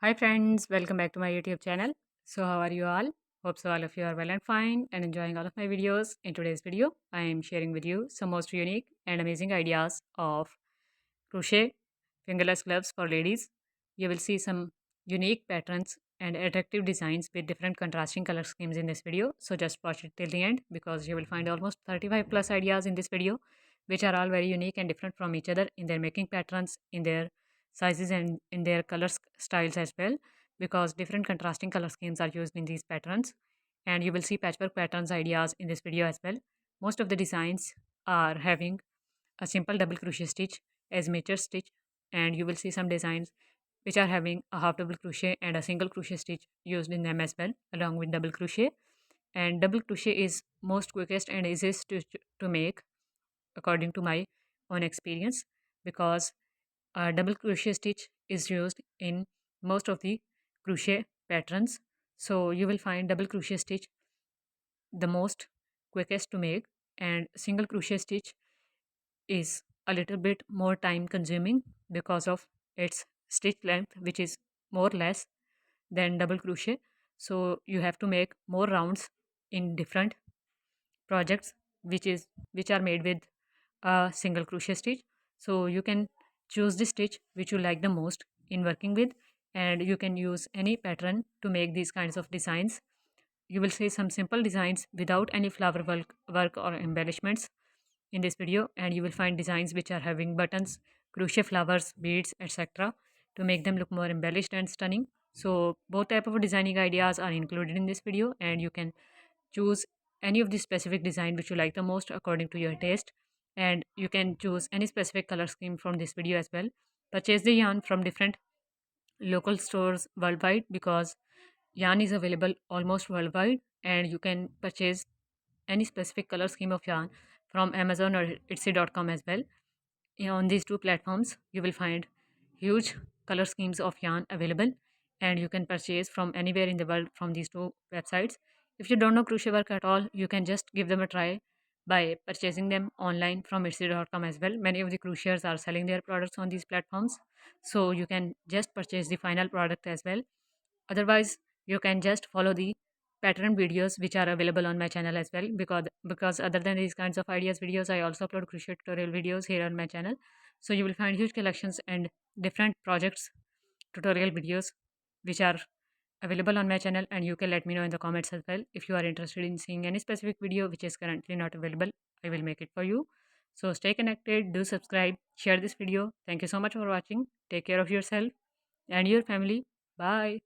Hi friends, welcome back to my YouTube channel. So how are you all? Hope so all of you are well and fine and enjoying all of my videos. In today's video, I am sharing with you some most unique and amazing ideas of crochet fingerless gloves for ladies. You will see some unique patterns and attractive designs with different contrasting color schemes in this video. So just watch it till the end because you will find almost 35 plus ideas in this video which are all very unique and different from each other in their making patterns, in their sizes and in their styles as well, because different contrasting color schemes are used in these patterns. And you will see patchwork patterns ideas in this video as well. Most of the designs are having a simple double crochet stitch as major stitch, and you will see some designs which are having a half double crochet and a single crochet stitch used in them as well, along with double crochet. And double crochet is most quickest and easiest to make according to my own experience, because a double crochet stitch is used in most of the crochet patterns. So you will find double crochet stitch the most quickest to make, and single crochet stitch is a little bit more time consuming because of its stitch length, which is more less than double crochet. So you have to make more rounds in different projects which are made with a single crochet stitch. So you can choose the stitch which you like the most in working with, and you can use any pattern to make these kinds of designs. You will see some simple designs without any flower work or embellishments in this video, and you will find designs which are having buttons, crochet flowers, beads, etc. to make them look more embellished and stunning. So both type of designing ideas are included in this video, and you can choose any of the specific design which you like the most according to your taste, and you can choose any specific color scheme from this video as well. Purchase the yarn from different local stores worldwide, because yarn is available almost worldwide, and you can purchase any specific color scheme of yarn from Amazon or Etsy.com as well. On these two platforms, you will find huge color schemes of yarn available, and you can purchase from anywhere in the world from these two websites. If you don't know crochet work at all, you can just give them a try by purchasing them online from Etsy.com as well. Many of the crocheters are selling their products on these platforms, so you can just purchase the final product as well. Otherwise, you can just follow the pattern videos which are available on my channel as well, because other than these kinds of ideas videos, I also upload crochet tutorial videos here on my channel. So you will find huge collections and different projects tutorial videos which are available on my channel, and you can let me know in the comments as well if you are interested in seeing any specific video which is currently not available. I will make it for you. So stay connected, do subscribe, share this video. Thank you so much for watching. Take care of yourself and your family. Bye.